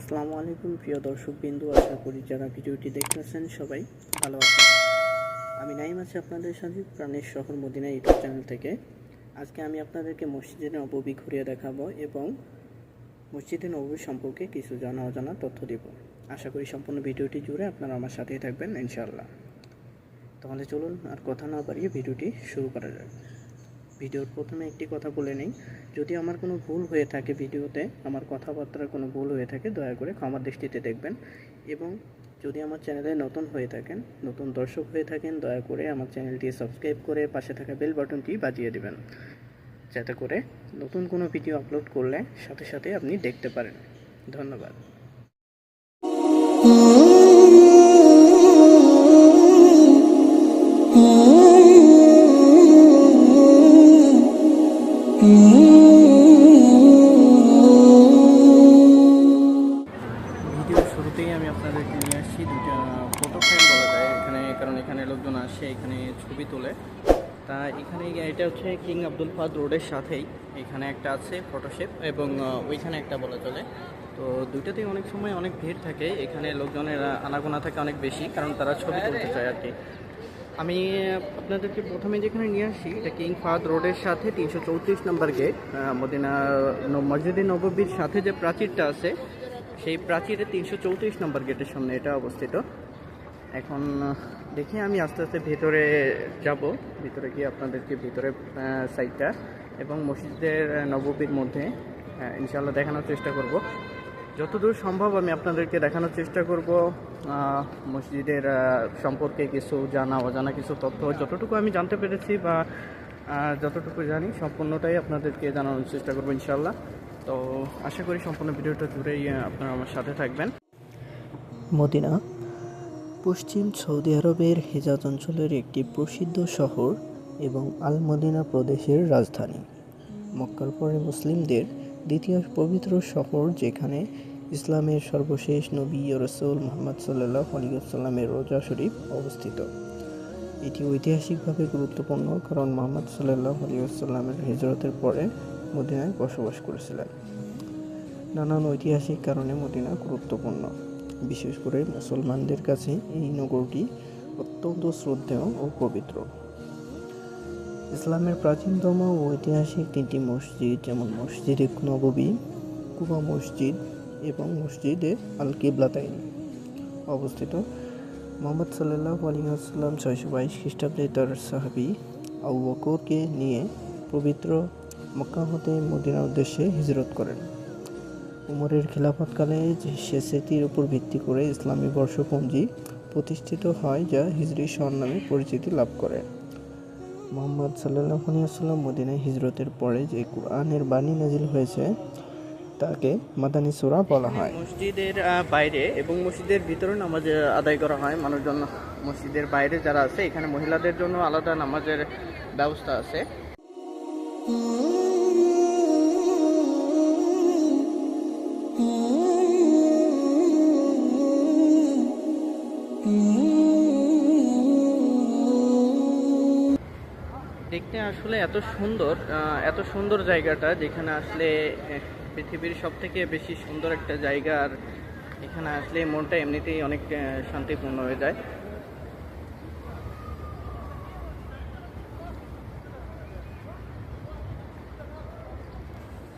আসসালামু আলাইকুম প্রিয় দর্শকবৃন্দ, আশা করি যারা ভিডিওটি দেখতেছেন সবাই ভালো আছেন। আমি নাইম আছি আপনাদের সাথে প্রাণের শহর মদিনা ইউটিউব চ্যানেল থেকে। আজকে আমি আপনাদেরকে মসজিদে নববী ঘুরিয়ে দেখাবো এবং মসজিদে নববী সম্পর্কে কিছু জানা অজানা তথ্য দেব। আশা করি সম্পূর্ণ ভিডিওটি জুড়ে আপনারা আমার সাথেই থাকবেন ইনশাআল্লাহ। তাহলে চলুন আর কথা না বাড়িয়ে ভিডিওটি শুরু করা যাক। ভিডিওর প্রথমে একটি কথা বলে নেই, যদি আমার কোনো ভুল হয়ে থাকে ভিডিওতে, আমার কথাবার্তার কোনো ভুল হয়ে থাকে দয়া করে ক্ষমার দৃষ্টিতে দেখবেন। এবং যদি আমার চ্যানেলে নতুন হয়ে থাকেন, নতুন দর্শক হয়ে থাকেন, দয়া করে আমার চ্যানেলটি সাবস্ক্রাইব করে পাশে থাকা বেল বাটনটি বাজিয়ে দেবেন, যাতে করে নতুন কোনো ভিডিও আপলোড করলে সাথে সাথে আপনি দেখতে পারেন। ধন্যবাদ। ভিডিওর শুরুতেই আমি আপনাদেরকে নিয়ে আসছি দুইটা ফটো ফ্রেম বলা যায় এখানে, কারণ এখানে লোকজন আসে এখানে ছবি তোলে। তা এখানে এটা হচ্ছে কিং আব্দুল ফাদ রোডের সাথেই এখানে একটা আছে ফটোশেপ এবং ওইখানে একটা বলা চলে। তো দুইটাতেই অনেক সময় অনেক ভিড় থাকে, এখানে লোকজনের আনাগোনা থাকে অনেক বেশি, কারণ তারা ছবি তুলতে চায় আর কি। আমি আপনাদেরকে প্রথমে যেখানে নিয়ে আসি এটা কিং ফাদ রোডের সাথে 334 নম্বর গেট, মদিনা মসজিদে নববীর সাথে যে প্রাচীরটা আছে সেই প্রাচীরের 334 নম্বর গেটের সামনে এটা অবস্থিত। এখন দেখে আমি আস্তে আস্তে ভেতরে যাব, ভিতরে গিয়ে আপনাদেরকে ভিতরে সাইডটা এবং মসজিদের নববীর মধ্যে ইনশাআল্লাহ দেখানোর চেষ্টা করব। যতদূর সম্ভব আমি আপনাদেরকে দেখানোর চেষ্টা করব মসজিদের সম্পর্কে কিছু জানা অজানা কিছু তথ্য, যতটুকু আমি জানতে পেরেছি বা যতটুকু জানি সম্পূর্ণটাই আপনাদেরকে জানানোর চেষ্টা করব ইনশাআল্লাহ। তো আশা করি সম্পূর্ণ ভিডিওটা জুড়েই আপনারা আমার সাথে থাকবেন। মদিনা পশ্চিম সৌদি আরবের হেজাজ অঞ্চলের একটি প্রসিদ্ধ শহর এবং আল মদিনা প্রদেশের রাজধানী। মক্কার পরে মুসলিমদের দ্বিতীয় পবিত্র শহর, যেখানে ইসলামের সর্বশেষ নবী ও রাসূল মুহাম্মদ সাল্লাল্লাহু আলাইহি ওয়াসাল্লামের রোজা শরীফ অবস্থিত। এটি ঐতিহাসিকভাবে গুরুত্বপূর্ণ কারণ মুহাম্মদ সাল্লাল্লাহু আলাইহি ওয়াসাল্লামের হিজরতের পরে মদিনায় বসবাস করেছিলেন। নানান ঐতিহাসিক কারণে মদিনা গুরুত্বপূর্ণ, বিশেষ করে মুসলমানদের কাছে এই নগরটি অত্যন্ত শ্রদ্ধেয় ও পবিত্র। ইসলামের প্রাচীনতম ও ঐতিহাসিক তিনটি মসজিদ, যেমন মসজিদে নববী, কুবা মসজিদ এবং মসজিদে আল কিবলাতাইন অবস্থিত। মুহাম্মদ সাল্লাল্লাহু আলাইহি ওয়াসাল্লাম 622 খ্রিস্টাব্দে তার সাহাবী আবু বকরকে নিয়ে পবিত্র মক্কা হতে মদিনার উদ্দেশ্যে হিজরত করেন। উমরের খিলাফতকালে সে স্মৃতির উপর ভিত্তি করে ইসলামী বর্ষপঞ্জি প্রতিষ্ঠিত হয়, যা হিজরি সন নামে পরিচিতি লাভ করে। মুহাম্মদ সাল্লাল্লাহু আলাইহি ওয়াসাল্লাম মদিনায় হিজরতের পরে যে কুরআনের বাণী নাজিল হয়েছে তাকে মাদানী সূরা বলা হয়। মসজিদের বাইরে এবং মসজিদের ভিতরে নামাজ আদায় করা হয় মানুষজন। মসজিদের বাইরে যারা আছে এখানে মহিলাদের জন্য আলাদা নামাজের ব্যবস্থা আছে। দেখতে আসলে এত সুন্দর জায়গাটা, যেখানে আসলে পৃথিবীর সব থেকে বেশি সুন্দর একটা জায়গা, আর এখানে আসলে মনটা এমনিতেই অনেক শান্তিপূর্ণ হয়ে যায়।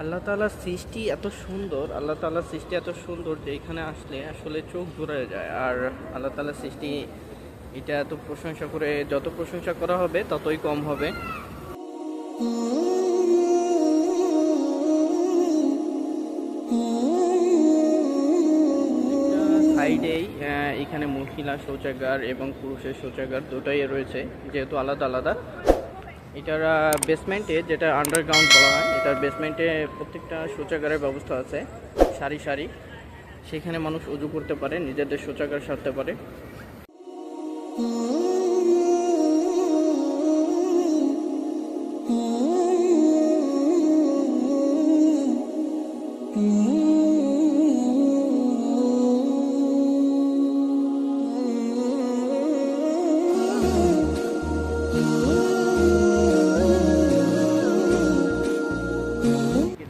আল্লাহ তাআলার সৃষ্টি এত সুন্দর যে এখানে আসলে আসলে চোখ জুড়ে যায়। আর আল্লাহ তাআলার সৃষ্টি এটা এত প্রশংসা করে, যত প্রশংসা করা হবে ততই কম হবে। সাইডেই এখানে মহিলা শৌচাগার এবং পুরুষের শৌচাগার দুটোই রয়েছে, যেহেতু আলাদা আলাদা। এটার বেসমেন্টে, যেটা আন্ডারগ্রাউন্ড বলা হয়, এটার বেসমেন্টে প্রত্যেকটা শৌচাগারের ব্যবস্থা আছে সারি সারি। সেখানে মানুষ উজু করতে পারে, নিজেদের শৌচাগার সারতে পারে।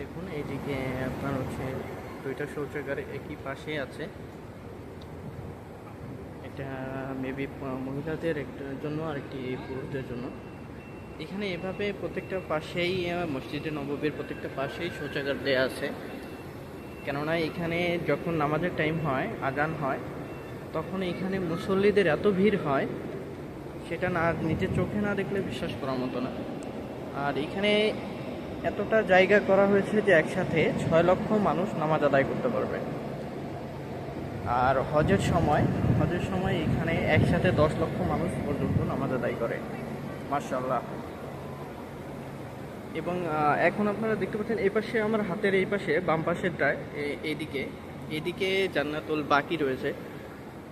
দেখুন এইদিকে আপনার হচ্ছে দুইটা শৌচাগার শৌচাগার একই পাশেই আছে। এটা মেবি মহিলাদের একটার জন্য আর একটি পুরুষদের জন্য। এখানে এভাবে প্রত্যেকটা পাশেই মসজিদে নববীর প্রত্যেকটা পাশেই শৌচাগার দেয়া আছে, কেননা এখানে যখন নামাজের টাইম হয়, আজান হয়, তখন এখানে মুসল্লিদের এত ভিড় হয়, সেটা না নিজের চোখে না দেখলে বিশ্বাস করার মতো না। আর এখানে এতটা জায়গা করা হয়েছে যে একসাথে 6 লক্ষ মানুষ নামাজ আদায় করতে পারবে। আর হজের সময় এখানে একসাথে 10 লক্ষ মানুষ পর্যন্ত নামাজ আদায় করে, মাশাআল্লাহ। এবং এখন আপনারা দেখতে পাচ্ছেন এই পাশে, আমার হাতের এই পাশে বাম পাশেরটায় এইদিকে জান্নাতুল বাকি রয়েছে।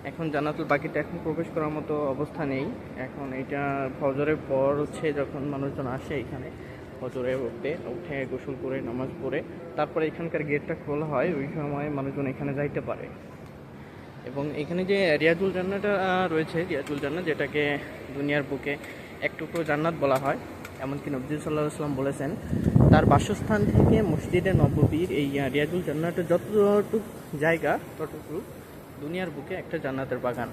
এখন জান্নাতুল বাকিতে এখন প্রবেশ করার মতো অবস্থা নেই। এখন এটা ফজরের পর হচ্ছে যখন মানুষজন আসে এখানে ফজরে উঠে গোসল করে নামাজ পড়ে তারপরে এখানকার গেটটা খোলা হয়, ওই সময় মানুষজন এখানে যাইতে পারে। এবং এখানে যে রিয়াজুল জান্নাতটা রয়েছে, রিয়াজুল জান্নাত, যেটাকে দুনিয়ার বুকে এক টুকরো জান্নাত বলা হয়, এমনকি নবী সাল্লাল্লাহু আলাইহি ওয়াসাল্লাম বলেছেন তার বাসস্থান থেকে মসজিদে নববীর এই রিয়াজুল জান্নাতের যতটুকু জায়গা ততটুকু দুনিয়ার বুকে একটা জান্নাতের বাগান।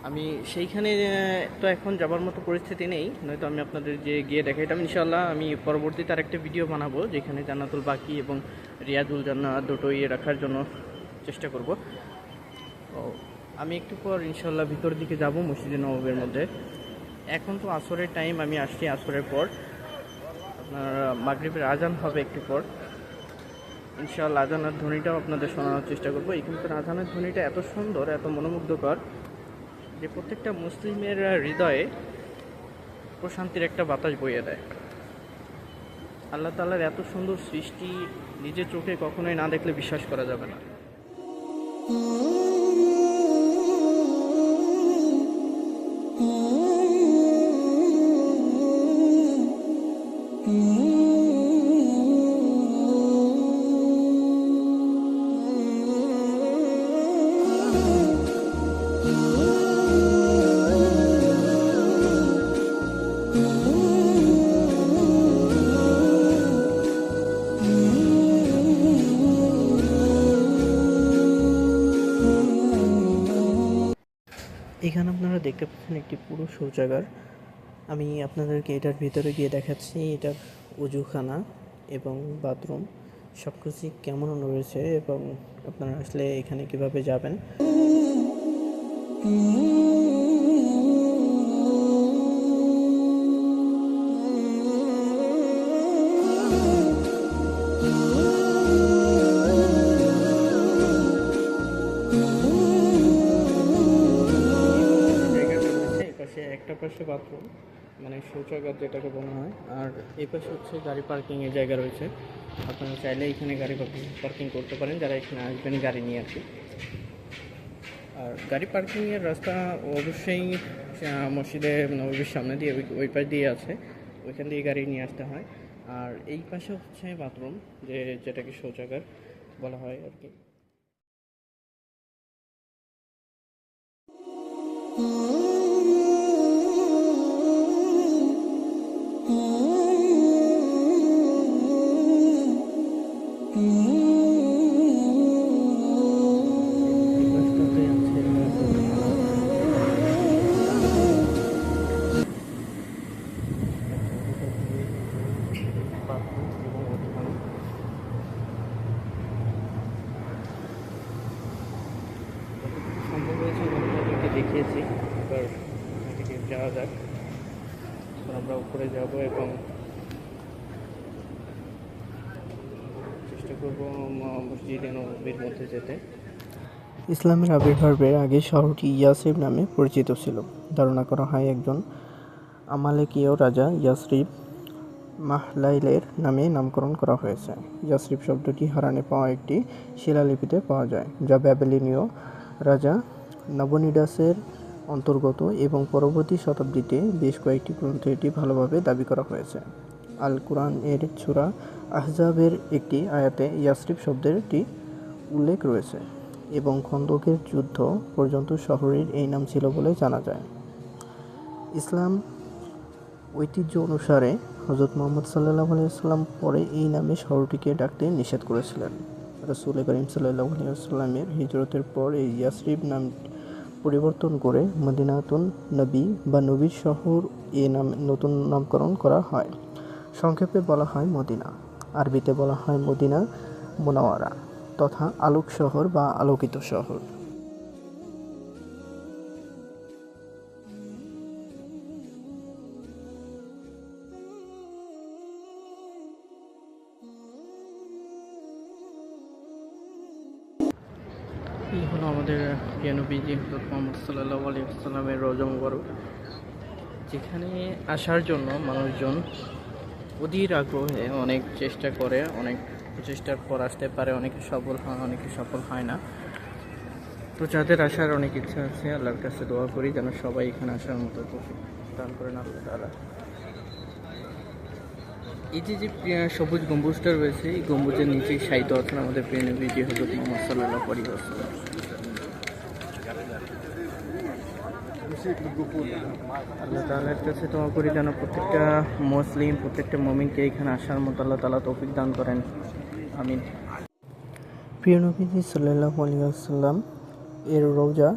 আমি সেইখানে তো এখন যাবার মতো পরিস্থিতি নেই, নয়তো আমি আপনাদের যে গিয়ে দেখাইতাম। ইনশাআল্লাহ আমি পরবর্তীতে আরেকটা ভিডিও বানাবো যেখানে জান্নাতুল বাকি এবং রিয়াজুল জান্নাত দুটোই রাখার জন্য চেষ্টা করব। তো আমি একটু পর ইনশাআল্লাহ ভিতর দিকে যাব মসজিদে নববীর মধ্যে। এখন তো আসরের টাইম, আমি আসছি আসরের পর, আপনার মাগরিবের আজান হবে একটু পর। ইনশাআল্লাহ আজানের ধ্বনিটাও আপনাদের শোনানোর চেষ্টা করবো। এখানকার আজানের ধ্বনিটা এত সুন্দর, এত মনোমুগ্ধকর যে প্রত্যেকটা মুসলিমের হৃদয়ে প্রশান্তির একটা বাতাস বইয়ে দেয়। আল্লাহ তাআলার এত সুন্দর সৃষ্টি নিজের চোখে কখনোই না দেখলে বিশ্বাস করা যাবে না। এখানে আপনারা দেখতে পাচ্ছেন একটি পুরো শৌচাগার। আমি আপনাদেরকে এটার ভিতরে গিয়ে দেখাচ্ছি এটার ওযুখানা এবং বাথরুম সব কিছুই কেমন রয়েছে এবং আপনারা আসলে এখানে কিভাবে যাবেন। একটা পাশে বাথরুম মানে শৌচাগার যেটাকে বলা হয়, আর এই পাশে হচ্ছে গাড়ি পার্কিংয়ের জায়গা রয়েছে। আপনারা চাইলে এখানে গাড়ি পার্কিং করতে পারেন যারা এখানে আসবেন গাড়ি নিয়ে আর কি। আর গাড়ি পার্কিংয়ের রাস্তা অবশ্যই মসজিদে নববীর সামনে দিয়ে ওই পাশ দিয়ে আছে, ওইখান দিয়ে গাড়ি নিয়ে আসতে হয়। আর এই পাশে হচ্ছে বাথরুম, যেটাকে শৌচাগার বলা হয় আর কি। সম্ভব হয়েছে আপনাদেরকে দেখিয়েছি, এবার এদিকে যাওয়া যাক। আমরা উপরে যাব এবং চেষ্টা করব মসজিদে নববীর মধ্যে যেতে। ইসলামের আবির্ভাবের আগে শহরটি ইয়াসরিব নামে পরিচিত ছিল। ধারণা করা হয় একজন আমালেকীয় রাজা ইয়াসরিব মাহলাইলের নামে নামকরণ করা হয়েছে। ইয়াসরিব শব্দটি হারানে পাওয়া একটি শিলালিপিতে পাওয়া যায়, যা ব্যাবিলনীয় রাজা নবনিডাসের অন্তর্গত এবং পরবর্তী শতাব্দীতে বেশ কয়েকটি গ্রন্থে এটি ভালোভাবে দাবি করা হয়েছে। আল কুরআন এর সূরা আহজাবের একটি আয়াতে ইয়াসরিব শব্দটি উল্লেখ রয়েছে এবং খন্দকের যুদ্ধ পর্যন্ত শহরের এই নাম ছিল বলে জানা যায়। ইসলাম ঐতিহ্য অনুসারে হযরত মুহাম্মদ সাল্লাল্লাহু আলাইহি ওয়াসাল্লাম পরে এই নামে শহরটিকে ডাকতে নিষেধ করেছিলেন। রাসূল করিম সাল্লাল্লাহু আলাইহি ওয়াসাল্লামের হিজরতের পর এই ইয়াসরিব নাম পরিবর্তন করে মদিনাতুন নবী বা নবীর শহর এ নামে নতুন নামকরণ করা হয়। সংক্ষেপে বলা হয় মদিনা। আরবিতে বলা হয় মদিনা মুনাওয়ারা তথা আলোক শহর বা আলোকিত শহর। এই হলো আমাদের প্রিয় নবীজি হযরত মুহাম্মদ সাল্লাল্লাহু আলাইহি ওয়াসাল্লামের রওজা মুবারক, যেখানে আসার জন্য মানুষজন অধীর আগ্রহে অনেক চেষ্টা করে, অনেক চেষ্টার পর আসতে পারে, অনেকে সফল হয়, অনেকে সফল হয় না। তো যাদের আসার অনেক ইচ্ছা আছে, আল্লাহর কাছে দোয়া করি যেন সবাই এখানে আসার মতো তৌফিক দান করেন আল্লাহ তাআলা। এই যে সবুজ গম্বুজটা রয়েছে, এই গম্বুজের নিচেই শায়িত আছেন আমাদের প্রিয় নবীজি হযরত মুহাম্মদ সাল্লাল্লাহু আলাইহি ওয়াসাল্লাম। আল্লাহ তাআলার কাছে দোয়া করি যেন প্রত্যেকটা মুসলিম, প্রত্যেকটা মুমিনকে এখানে আসার মতো আল্লাহ তাআলা তৌফিক দান করেন, আমিন। প্রিয় নবীজি সাল্লাল্লাহু আলাইহি ওয়াসাল্লাম এর রওজা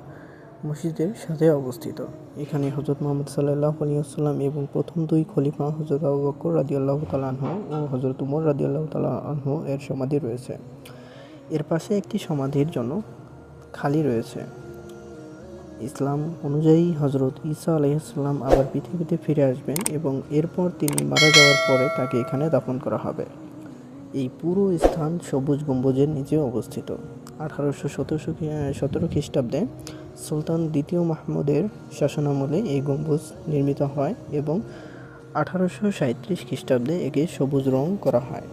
মসজিদের সাথে অবস্থিত। এখানে হযরত মুহাম্মদ সাল্লাল্লাহু আলাইহি ওয়াসাল্লাম এবং প্রথম দুই খলিফা হযরত আবু বকর রাদিয়াল্লাহু তাআলা আনহু ও হযরত উমর রাদিয়াল্লাহু তাআলা আনহু এর সমাধি রয়েছে। এর পাশে একটি সমাধির জন্য খালি রয়েছে। ইসলাম অনুযায়ী হযরত ঈসা আলাইহিস সালাম আবার পৃথিবীতে ফিরে আসবেন এবং এরপর তিনি মারা যাওয়ার পরে তাকে এখানে দাফন করা হবে। এই পুরো স্থান সবুজ গম্বুজের নিচে অবস্থিত। 1817 খ্রিস্টাব্দে সুলতান দ্বিতীয় মাহমুদের শাসনামলে এই গম্বুজ নির্মিত হয় এবং 1837 খ্রিস্টাব্দে একে সবুজ রং করা হয়।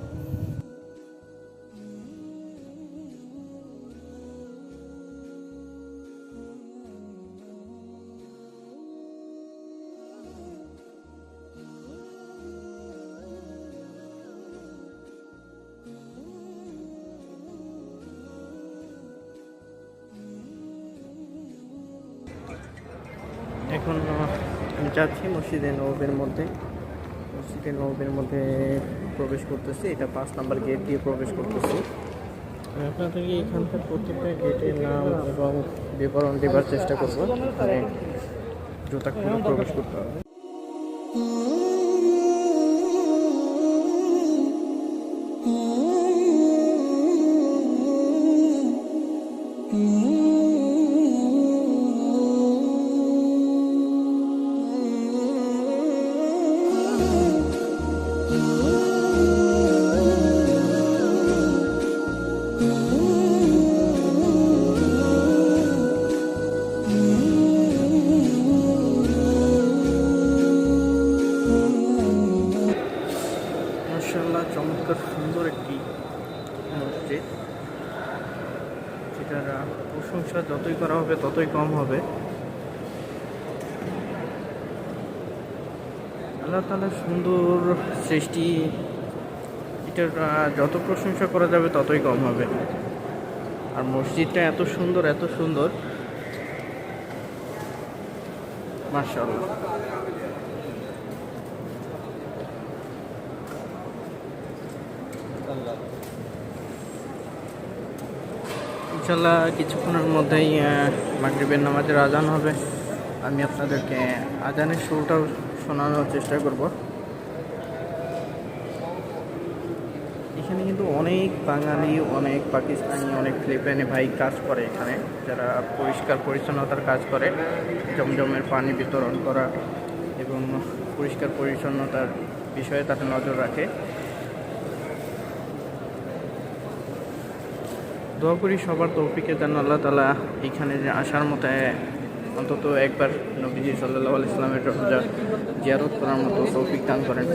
এখন আমি যাচ্ছি মসজিদে নববীর মধ্যে। মসজিদে নববীর মধ্যে প্রবেশ করতেছি, এটা 5 নম্বর গেট দিয়ে প্রবেশ করতেছি। আমি আপনাদেরকে এখানকার প্রত্যেকটা গেটের নাম এবং বিবরণ দেবার চেষ্টা করবো। মানে জুতা খুলে প্রবেশ করতে হবে। মাশাআল্লাহ, চমৎকার সুন্দর একটি মসজিদ, যেটার প্রশংসা যতই করা হবে ততই কম হবে। আল্লাহ তাআলার সুন্দর সৃষ্টি, এটার যত প্রশংসা করা যাবে ততই কম হবে। আর মসজিদটা এত সুন্দর, এত সুন্দর, মাশাআল্লাহ। ইনশাআল্লাহ কিছুক্ষণের মধ্যেই মাগরিবের নামাজের আজান হবে। আমি আপনাদেরকে আজানের সুরটাও শোনানোর চেষ্টা করব। এখানে কিন্তু অনেক বাঙালি, অনেক পাকিস্তানি, অনেক ফিলিপাইনি ভাই কাজ করে এখানে, যারা পরিষ্কার পরিচ্ছন্নতার কাজ করে, জমজমের পানি বিতরণ করা এবং পরিষ্কার পরিচ্ছন্নতার বিষয়ে তারা নজর রাখে। দোয়া করি সবার তৌফিকে যেন আল্লাহ তাআলা এখানে আসার মতো অন্তত একবার নবীজি সাল্লাল্লাহু আলাইহি ওয়াসাল্লামের রওজা জিয়ারত করার মতো তৌফিক দান করেন।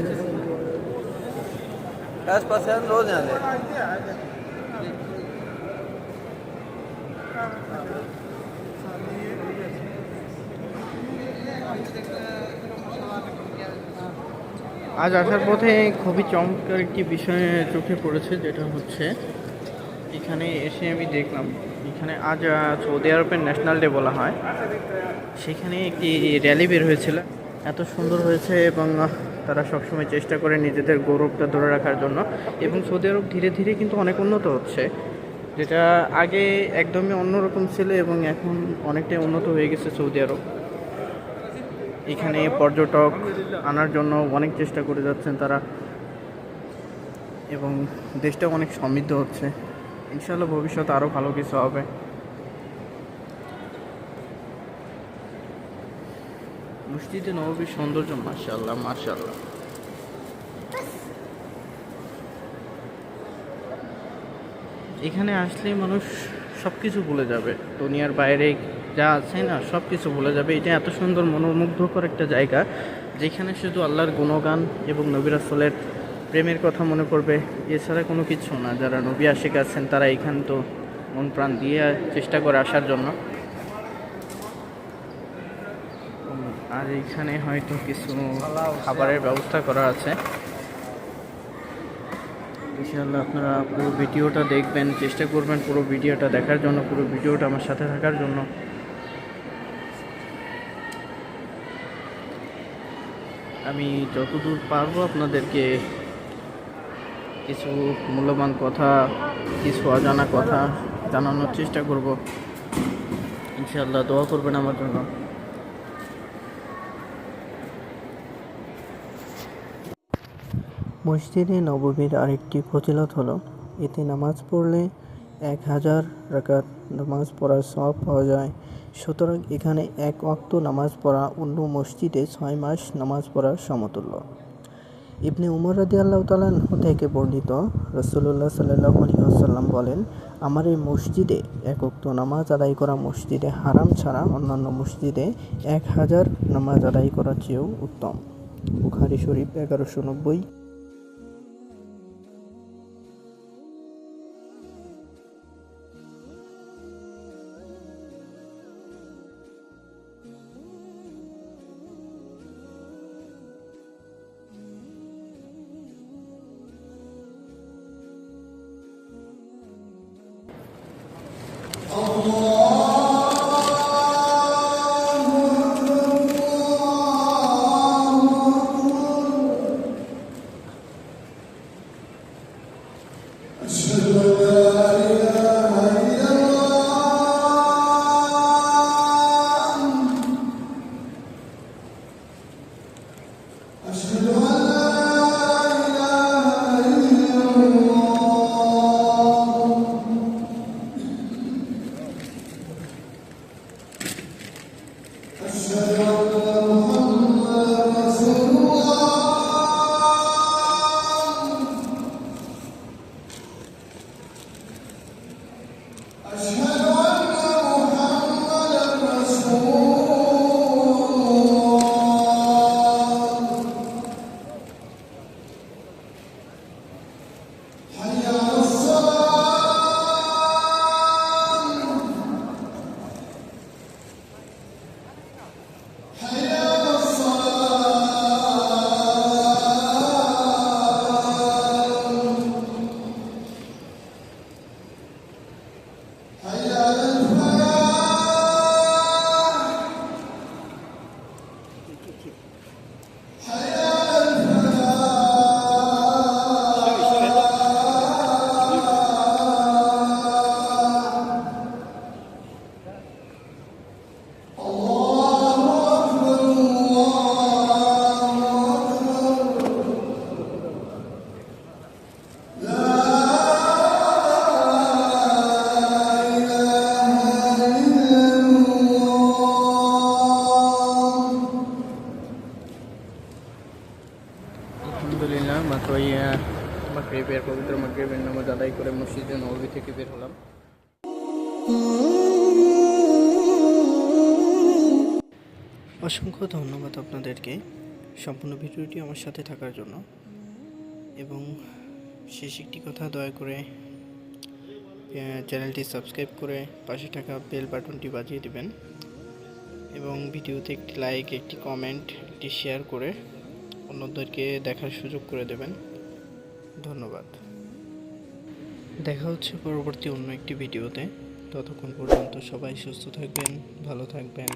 আজ আসার পথে খুবই চমৎকার একটি বিষয় চোখে পড়েছে, যেটা হচ্ছে এখানে এসে আমি দেখলাম এখানে আজ সৌদি আরবের ন্যাশনাল ডে বলা হয়, সেখানে একটি র্যালি বের হয়েছিল। এত সুন্দর হয়েছে এবং তারা সবসময় চেষ্টা করে নিজেদের গৌরবটা ধরে রাখার জন্য, এবং সৌদি আরব ধীরে ধীরে কিন্তু অনেক উন্নত হচ্ছে। যেটা আগে একদমই অন্যরকম ছিল এবং এখন অনেকটাই উন্নত হয়ে গেছে সৌদি আরব। এখানে পর্যটক আনার জন্য অনেক চেষ্টা করে যাচ্ছেন তারা, এবং দেশটা অনেক সমৃদ্ধ হচ্ছে। ইনশাআল্লাহ ভবিষ্যতে আরও ভালো কিছু হবে। মসজিদে নববীর সৌন্দর্য মাশাআল্লাহ মাশাআল্লাহ। এখানে আসলেই মানুষ সব কিছু ভুলে যাবে, দুনিয়ার বাইরে যা আছে না সব কিছু ভুলে যাবে। এটা এত সুন্দর মনোমুগ্ধকর একটা জায়গা যেখানে শুধু আল্লাহর গুণগান এবং নবী রাসূলের প্রেমের কথা মনে পড়বে, এছাড়া কোনো কিছু না। যারা নবী আশিক আছেন তারা এখান তো মন প্রাণ দিয়ে চেষ্টা করে আসার জন্য। আর এখানে হয়তো কিছু খাবারের ব্যবস্থা করা আছে। ইনশাআল্লাহ আপনারা পুরো ভিডিওটা দেখবেন, চেষ্টা করবেন পুরো ভিডিওটা দেখার জন্য, পুরো ভিডিওটা আমার সাথে থাকার জন্য। আমি যতদূর পারবো আপনাদেরকে কিছু মূল্যবান কথা, কিছু অজানা কথা জানানোর চেষ্টা করব। ইনশাআল্লাহ দোয়া করবেন আমার জন্য। মসজিদে নববীর আরেকটি ফজিলত হলো এতে নামাজ পড়লে 1000 রাকাত নামাজ পড়ার সওয়াব পাওয়া যায়। সুতরাং এখানে এক ওয়াক্ত নামাজ পড়া অন্য মসজিদে 6 মাস নামাজ পড়ার সমতুল্য। ইবনে উমর রাদিয়াল্লাহু তাআলা আনহু থেকে বর্ণিত, রাসূলুল্লাহ সাল্লাল্লাহু আলাইহি ওয়াসাল্লাম বলেন, আমার এই মসজিদে এক ওয়াক্ত নামাজ আদায় করা মসজিদে হারাম ছাড়া অন্যান্য মসজিদে 1000 নামাজ আদায় করার চেয়েও উত্তম। বুখারী শরীফ 1190। আলহামদুলিল্লাহ মাত্রই মাগরিবের পবিত্র মাগরিবের নামাজ আদায় করে মসজিদে নববী থেকে বের হলাম। অসংখ্য ধন্যবাদ আপনাদেরকে সম্পূর্ণ ভিডিওটি আমার সাথে থাকার জন্য। এবং শেষ একটি কথা, দয়া করে চ্যানেলটি সাবস্ক্রাইব করে পাশে থাকা বেল বাটনটি বাজিয়ে দিবেন এবং ভিডিওতে একটি লাইক, একটি কমেন্ট, একটি শেয়ার করে অন্যদেরকে দেখার সুযোগ করে দেবেন। ধন্যবাদ। দেখা হচ্ছে পরবর্তী অন্য একটি ভিডিওতে। ততক্ষণ পর্যন্ত সবাই সুস্থ থাকবেন, ভালো থাকবেন।